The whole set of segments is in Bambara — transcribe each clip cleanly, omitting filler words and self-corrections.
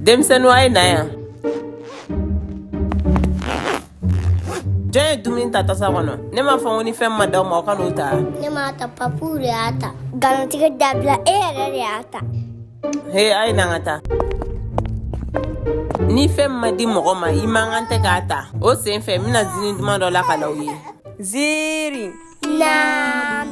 Denmisɛnninw a ye na yan. Jɔn ye dumuni ta tasa kɔnɔ? Ne m'a fɔ ko ni fɛn ma d'aw ma aw ka n'o ta. Ne m'a ta, papu de y'a ta. Nkalontigɛ dabila e yɛrɛ de y'a ta. He, a ye na an ka taa. Ni fɛn ma di mɔgɔ ma i man kan tɛ k'a ta. O sen fɛ n bɛna zini duman dɔ lakala aw ye. Ziiri. Naam.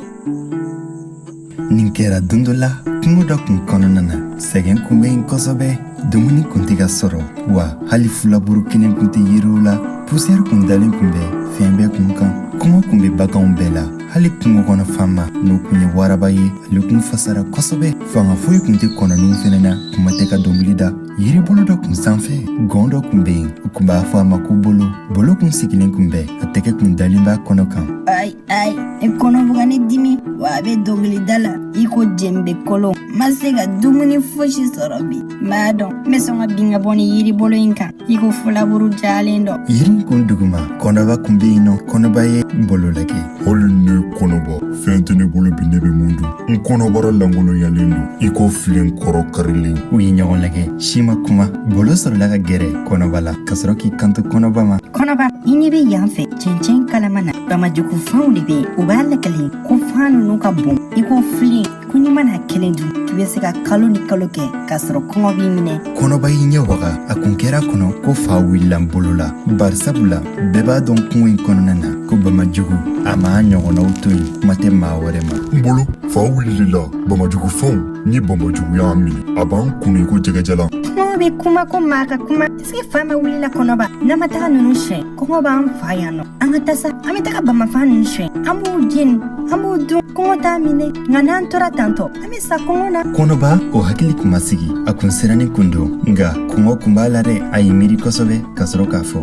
Nin kɛra don dɔ la kungo dɔ kun kɔnɔna na sɛgɛn kun bɛ yen kosɛbɛ dumuni kun tɛ ka sɔrɔ wa hali filaburu kelen kun tɛ yiriw la pusɛri kun dalen kun bɛ fɛn bɛɛ kun kan kɔngɔ kun bɛ baganw bɛɛ la hali kungo kɔnɔ faama n'o kun ye waraba ye ale kun fasara kosɛbɛ fanga foyi kun tɛ kɔnɔninw fɛnɛ na kuma tɛ ka dɔnkili da yiri bolo dɔ kun sanfɛ gɔn dɔ kun bɛ yen u kun b'a fɔ a ma ko bolo kun sigilen kun bɛ a tɛgɛ kun dalen b'a kɔnɔ kan ai e kɔnɔ bɛ ka ne dimi wa a bɛ dɔnkili da la i ko jɛnbe kɔlɔn ma se ka dumuni fosi sɔrɔ bi m'a dɔn n bɛ sɔn ka bin ka bɔ ni yiri bolo in kan i ko filaburu jalen dɔ yiri kun duguma kɔnɔba kun bɛ yen nɔ kɔnɔba ye bolo lajɛ hali ne kɔnɔba fɛn tɛ ne bolo bi ne bɛ mun dun n kɔnɔbara langoloyalen don i ko filen kɔrɔ karilen u ye ɲɔgɔn lajɛ si ma kuma bolo sɔrɔla ka gɛrɛ kɔnɔba la ka sɔrɔ k'i kanto kɔnɔba ma kɔnɔba i ɲɛ bɛ yan fɛ cɛncɛn kalama na bamajugu fanw de bɛ yen u b'a lakale ko fan ninnu ka bon i ko filen ko n'i mana kelen dun i bɛ se ka kalo ni kalo kɛ k'a sɔrɔ kɔngɔ b'i minɛ kɔnɔba y'i ɲɛ waga a kun kɛra kɔnɔ ko fa wulila n bolo la barisabula bɛɛ b'a dɔn kungo in kɔnɔna na ko bamajugu a m'a ɲɔgɔnnaw to yen kuma tɛ maa wɛrɛ ma n bolo fa wulila bamajugu fanw ni bamajugu y'a minɛ a b'an kunu i ko jɛgɛjalan kɔngɔ bɛ kuma ko maa ka kuma est-ce que fa ma wulila kɔnɔba n'an ma taga ninnu siyɛn kɔngɔ b'an fa yan nɔ an ka taa sa an bɛ taga bamafan ninnu siyɛn an b'u jeni an b'u dun kɔngɔ t'a minɛ nka n'an tora tantɔ an bɛ sa kɔngɔ na kɔnɔba o hakili kun ma sigi a kun sirannen kun don nka kɔngɔ kun b'a la dɛ a ye miiri kosɛbɛ ka sɔrɔ k'a fɔ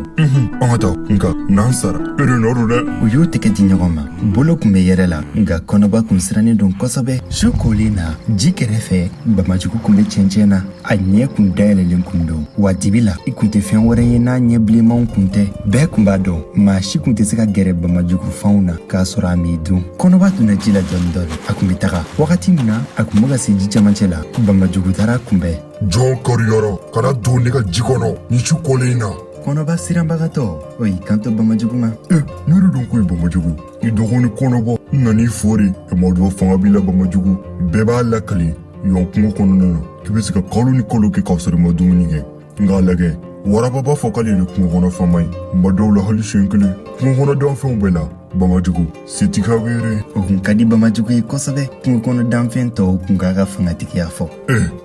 an ka taa nka n'an sara e de nɔ don dɛ u y'o tɛgɛ di ɲɔgɔn ma bolo kun bɛ yɛrɛ la nka kɔnɔba kun sirannen don kosɛbɛ su kolen na ji kɛrɛfɛ bamajugu kun bɛ cɛncɛn na a ɲɛ kun dayɛlɛlen kun don wa dibi la i kun tɛ fɛn wɛrɛ ye n'a ɲɛ bilenmanw kun tɛ bɛɛ kun b'a dɔn maa si kun tɛ se ka gɛrɛ bamajugu fanw na k'a sɔrɔ a m'i dun kɔnɔba tun na ji la dɔɔni dɔɔni a kun bɛ taga wagati min na a kun bɛ ka se ji cɛmancɛ la bamajugu taara kunbɛn jɔn kariyara kana don ne ka ji kɔnɔ ni su kɔlen in na kɔnɔba siranbagatɔ o y'i kanto bamajugu ma ne de don ko ye bamajugu i dɔgɔnin kɔnɔbɔ n nan'i fɔ de e ma dɔ fanga b'i la bamajugu bɛɛ b'a lakali yan kungo kɔnɔna na k'i bɛ se ka kalo ni kalo kɛ k'a sɔrɔ i ma dumuni kɛ nka lajɛ waraba b'a fɔ k'ale de kungo kɔnɔ faama ye ma dɔw la hali siɲɛ kelen kungo kɔnɔ danfɛnw bɛɛ la bamajugu se t'i ka wele o kun ka di bamajugu ye kosɛbɛ kungo kɔnɔ danfɛn tɔw kun k'a ka fangatigiya fɔ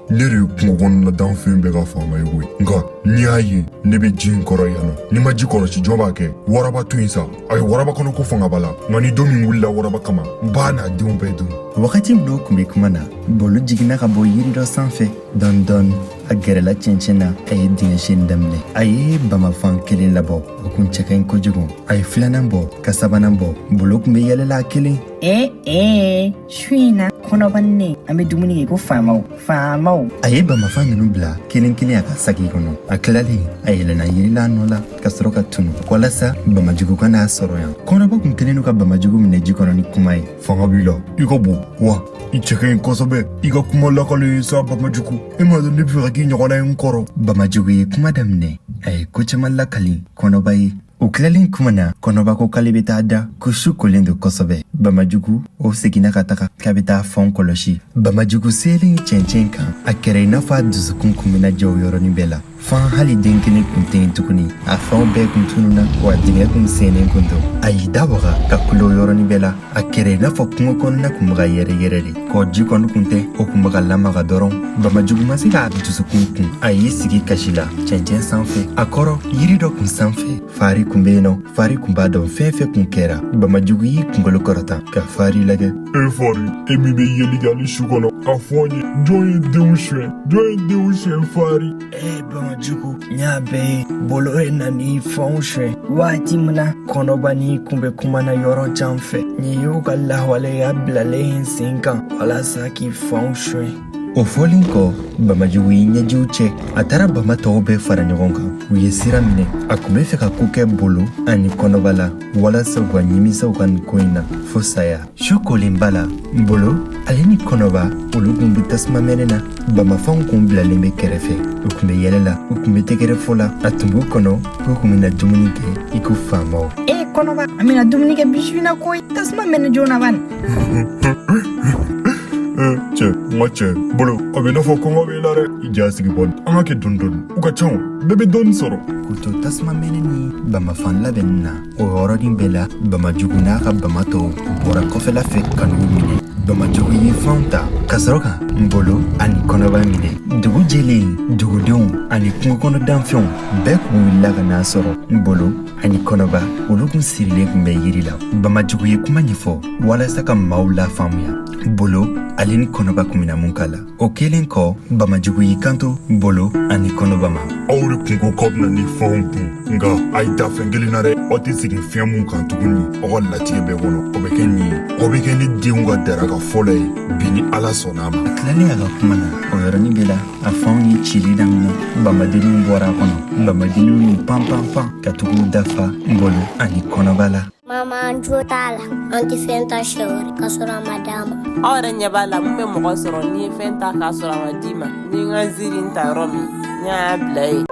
ne de ye kungo kɔnɔna danfɛn bɛɛ ka faama ye koyi nka n'i y'a ye ne bɛ ji in kɔrɔ yan nɔ n'i ma ji kɔlɔsi jɔn b'a kɛ waraba to yen sa a ye waraba kɔnɔ ko fanga b'a la nka ni don min wulila waraba kama n b'a n'a denw bɛɛ dun wagati min n'o kun bɛ kuma na bolo jiginna ka bɔ yiri dɔ sanfɛ dɔɔni dɔɔni a gɛrɛla cɛncɛn na a ye dingɛ senni daminɛ a ye bamafan kelen labɔ o kun cɛ ka ɲi kojugu a ye filanan bɔ ka sabanan bɔ bolo kun bɛ yɛlɛla a kelen su in na kɔnɔba ni ne an bɛ dumuni kɛ ko faamaw a ye bamafan ninnu bila kelen kelen a ka sagi kɔnɔ a tilalen a yɛlɛnna yirila a nɔ la ka sɔrɔ ka tunu walasa bamajugu ka n'a sɔrɔ yan kɔnɔba kun kelen don ka bamajugu minɛ ji kɔnɔ ni kuma ye fanga b'i la i ka bon wa i cɛ ka ɲi kosɛbɛ i ka kuma lakalen sa bamajugu e m'a dɔn ne bɛ fɛ ka k'i ɲɔgɔnna ye n kɔrɔ bamajugu ye kuma daminɛ a ye ko caman lakali kɔnɔba ye u tilalen kuma na kɔnɔba ko k'ale bɛ taa da ko su kolen don kosɛbɛ bamajugu o seginna ka taga k'a bɛ taa fɛnw kɔlɔsi bamajugu selen cɛncɛn kan a kɛra i n'a fɔ a dusukun kun bɛna jɛ o yɔrɔnin bɛɛ la fan hali den kelen kun tɛ yen tuguni a fɛnw bɛɛ kun tununa wa dingɛ kun sennen kun don a y'i da waga ka kule o yɔrɔnin bɛɛ la a kɛra i n'a fɔ kungo kɔnɔna kun bɛ ka yɛrɛyɛrɛ de kɔ ji kɔni kun tɛ o kun bɛ ka lamaga dɔrɔn bamajugu ma se k'a dusukun kun a y'i sigi kasi la cɛncɛn sanfɛ a kɔrɔ yiri dɔ kun sanfɛ fari kun bɛ yen nɔ fari kun b'a dɔn fɛn fɛn kun kɛra bamajugu y'i kunkolo kɔrɔta ka fari lajɛ fari e min bɛ yeli kɛ hali su kɔnɔ a fɔ an ye jɔn ye denw suyɛn fari bamajugu n y'a bɛɛ ye bolo ye na ni fɛnw suyɛn waati min na kɔnɔba ni kun bɛ kuma na yɔrɔ jan fɛ nin y'u ka lawaleya bilalen sen kan walasa k'i fɛnw suyɛn o fɔlen kɔ Bamajugu y'i ɲɛjiw cɛ a taara Bama tɔw bɛɛ fara ɲɔgɔn kan u ye sira minɛ a kun bɛ fɛ ka ko kɛ Bolo ani Kɔnɔba la walasa u ka ɲimisa u ka nin ko in na fo saya su kolenba la Bolo ale ni Kɔnɔba olu kun bɛ tasuma mɛnɛ na Bamafɛnw kun bilalen bɛ kɛrɛfɛ u kun bɛ yɛlɛ la u kun bɛ tɛgɛrɛ fɔ la a tun b'u kɔnɔ k'u kun bɛna dumuni kɛ i ko faamaw Kɔnɔba an bɛna dumuni kɛ bi su in na koyi tasuma mɛnɛ joona bani cɛ n ka cɛ Bolo a bɛ n'a fɔ kɔngɔ b'i la dɛ i ja sigi bɔ an ka kɛ dɔɔni dɔɔni u ka ca bɛɛ bɛ dɔɔni sɔrɔ k'u to tasuma mɛnɛ ni Bamafan labɛnni na o yɔrɔnin bɛɛ la Bamajugu n'a ka Bama tɔw bɔra kɔfɛla fɛ ka n'u minɛ Bamajugu ye fɛnw ta ka sɔrɔ ka Bolo ani Kɔnɔba minɛ dugu jɛlen dugudenw ani kungokɔnɔdanfɛnw bɛɛ kun wulila ka n'a sɔrɔ Bolo ani Kɔnɔba olu kun sirilen kun bɛ yiri la Bamajugu ye kuma ɲɛfɔ walasa ka maaw lafaamuya Bolo ale ni Kɔnɔba kun bɛna mun k'a la o kɛlen kɔ Bamajugu y'i kanto Bolo ani Kɔnɔba ma aw de kun ko k'aw bɛna ni fɛnw dun nka a ye da fɛn kelen na dɛ aw tɛ segin fɛn mun kan tuguni aw ka latigɛ bɛɛ kɔnɔ o bɛ kɛ nin ye o bɛ kɛ ni denw ka daraka fɔlɔ ye bi ni Ala sɔnna a ma a tilalen a ka kuma na o yɔrɔnin bɛɛ la a fanw ye cili daminɛ Bamadenninw bɔra a kɔnɔ Bamadenninw y'u pan pan pan ka tugu dafa Bolo ani Kɔnɔba la Mama an jo t'a la an tɛ fɛn ta siɲɛ wɛrɛ k'a sɔrɔ a ma d'a ma aw yɛrɛ ɲɛ b'a la mun bɛ mɔgɔ sɔrɔ n'i ye fɛn ta k'a sɔrɔ a ma d'i ma ni n ka nziri in ta yɔrɔ min n y'a bila yen